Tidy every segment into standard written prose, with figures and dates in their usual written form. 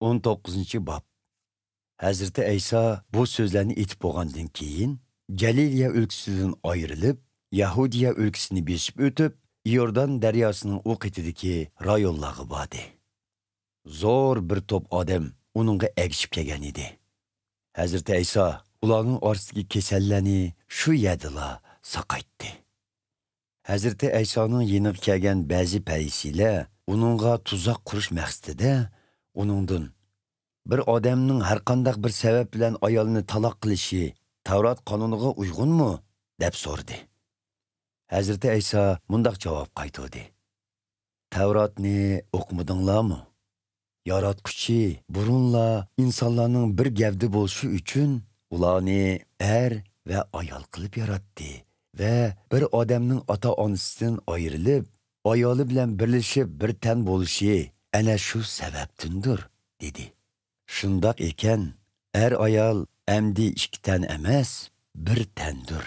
19. bab. Hazreti İsa bu sözlerini etip boğandan keyin Galiliya ülkesinden ayrılıp Yahudiya ülkesini besip ötüp Yordan deryasının o qetidiki rayollağı badi. Zor bir top adam onunla egişip kelgan idi. Hazreti İsa ularning orasidagi kesallani shu yerdila saqaytdi. Hazreti İsa'ning yeniga kelgan ba'zi parisiylar uningga tuzaq qurish maqsadida uningdan bir odamning har qanday bir sabab bilan ayolini taloq qilishi Tavrat qonuniga uyg'unmi deb so'radi. Hazreti İsa mundaq javob qaytardi. Tavratni o'qimadinglarmi? Yaratquchi burunla insonlarning bir gavdi bo'lishi uchun ularni er va ayol qilib yaratdi va bir odamning ota-onasidan ayrilib, ayoli bilan birlashib bir tan bo'lishi ana shu sababdandir, dedi. Shundoq ekan, er ayol amdi ikki tan emas, bir tandir.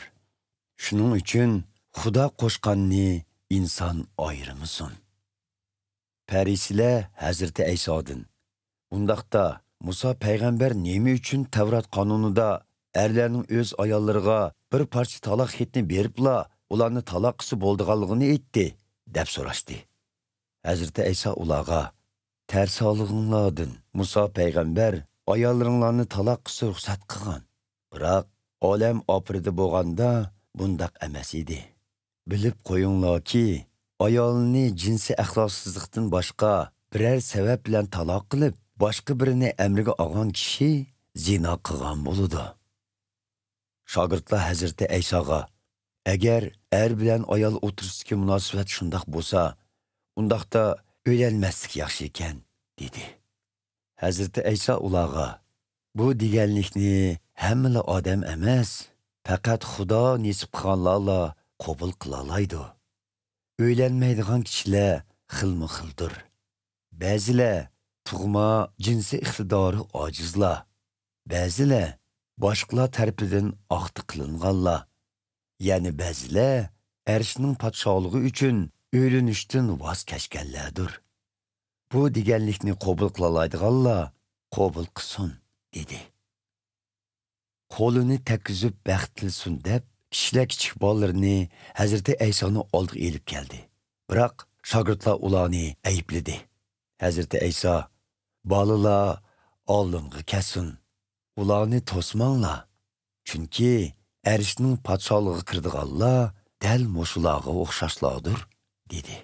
Shuning uchun Xudo qo'shganni inson ayirmasin. Parisiylar Hazreti İsa'dan, undaqda Musa payg'ambar nima uchun Tavrat qonunida erlarning o'z ayollariga bir parcha taloq xetni beribla ularni taloq qilsa bo'ldiganligini aytdi, deb so'rashdi. Hazreti İsa ularga, "Tarsolinglardan Musa payg'ambar ayollaringlarni taloq qilsa ruxsat qilgan. Biroq olam oxirida bo'lganda bundaq emas edi. Bilib qo'yinglarki, ayolni jinsi axloqsizlikdan boshqa biror sabab bilan taloq qilib, boshqa birini amriga olgan kishi zina qilgan bo'ladi." Shogirdlar Hazreti İsa'ga, "Agar er bilan ayol o'tirishga munosabat shundoq bo'lsa, undaqda o'ylanmaslik yaxshi ekan", dedi. Hazreti İsa ularga, "Bu deganlikni hamma odam emas, faqat Xudo nasib qilganlarla qabul qila oladi. O'ylanmaydigan kishilar xilma-xildir. Ba'zilar tug'ma jinsi iqtidori ojizlar, ba'zilar boshqalar tarafidan oqti qilinganlar, ya'ni ba'zilar arshning podshohligi uchun o'ylanishdan voz kechganlardir. Bu deganlikni qabul qila oladiganlar qabul qilsin", dedi. Qo'lini takkizib baxt tilsin deb kishilar kichik bolalarni Hazreti İsa'ning oldiga elib keldi. Biroq shogirdlar ularni aybladi. Hazreti İsa, "Bolalar oldinga kelsin. Ularni to'smanglar. Chunki arshning podshohligiga kirdiganlar dal mushularga o'xshashlardir", dedi.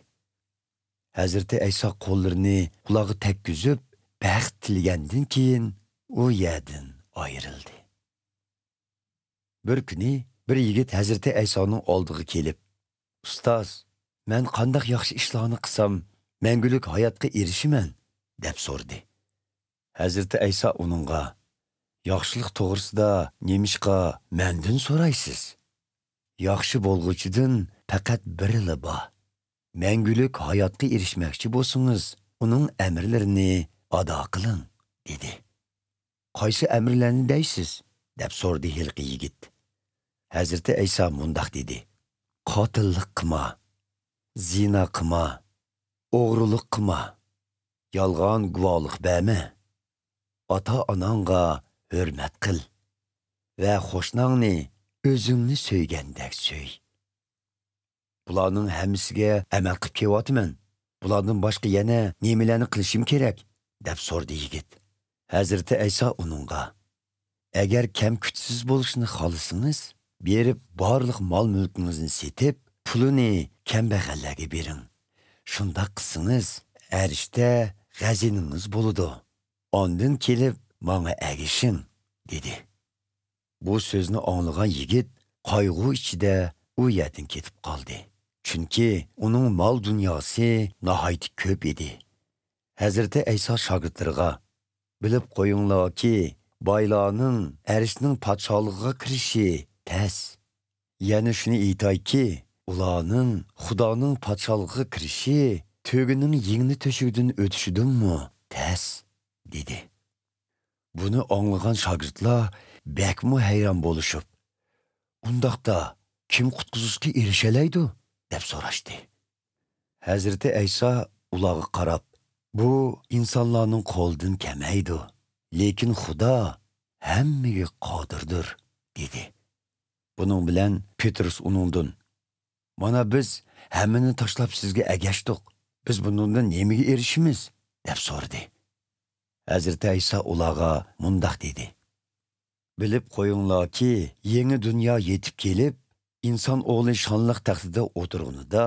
Hazreti İsa qo'llarini ularga takkizib baxt tilgandan keyin u yerdan ayrildi. Bir kuni bir yigit Hazreti İsa'ning oldiga kelib, "Ustoz, men qanday yaxshi ishlarni qilsam, mangulik hayotga erishiman?" deb so'radi. Hazreti İsa uningga, "Yaxshilik to'g'risida nemishqa mendan so'raysiz? Yaxshi bo'lg'uchidan faqat birila bor. Mangulik hayotga erishmoqchi bo'lsangiz, uning amrlarini ado qiling", dedi. "Qaysi amrlarni deysiz?" deb so'radi hilqi yigit. Hazreti İsa mundaq dedi: "Qotillik qilma, zina qilma, o'g'rilik qilma, yolg'on guvohlik berma, ota-onangga hurmat qil va qo'shningni o'zingni so'ygandek so'y." "Bularning hammasiga amal qilib kelyapman. Bulardan boshqa yana nimalarni qilishim kerak?" deb so'radi yigit. Hazreti İsa uningga, "Agar kam kuchsiz bo'lishni xohlasangiz, berib barliq mol-mulkingizni setib, pulini kambag'allarga bering. Shunda qilsangiz, arishda g'aziningiz bo'ladi. Ondan kelib menga agishing", dedi. Bu so'zni anglagan yigit qayg'u ichida u yerdan ketib qoldi. Chunki uning mol dunyosi nihoyat ko'p edi. Hazreti İsa shogirdlariga, "Bilib qo'yinglarki, boylarning arishning podshohligiga kirishi tas. Yana shuni aytayki, ularning Xudoning podshohligiga kirishi to'gining yengni to'shigidan o'tishidanmi tas", dedi. Buni anglagan shogirdlar bakmu hayron bo'lishib, "Undaqda kim qutqizishga erishalaydi?" deb so'rashdi. Hazreti İsa ularga qarab, Bu insonlarning qo'lidan kelmaydi. Lekin Xudo hammaga qodirdir, dedi. Buning bilan Petrus uningdan: "Mana biz hammani tashlab sizga agashdik. Biz bundan nimaga erishimiz?" deb so'radi. Hazrati Isa ularga mundaq dedi: "Bilib qo'yinglarki, yangi dunyo yetib kelib, inson o'g'li shonliq taxtida o'tirganida,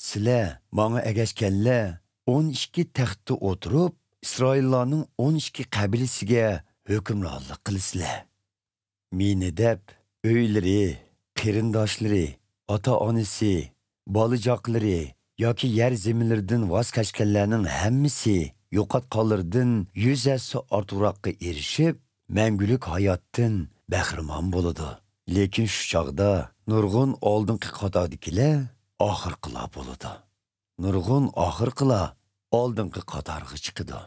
sizlar menga agashganlar 12 taxtda o'tirib, Isroillarning 12 qabilasiga hukmronlik qilasizlar. Meni deb o'ylari, qarindoshlari, ota-onasi, bolajoqlari yoki yer zaminlaridan voz kechganlarning hammasi yo'qotqanlardan 100 ortiqroqqa erishib, mangulik hayotdan bahramon bo'ladi. Lekin shu chog'da nurg'un oldingi qatordagilar oxirqilar bo'ladi. Nurg'un oxirqilar oldingi qatorga chiqadi."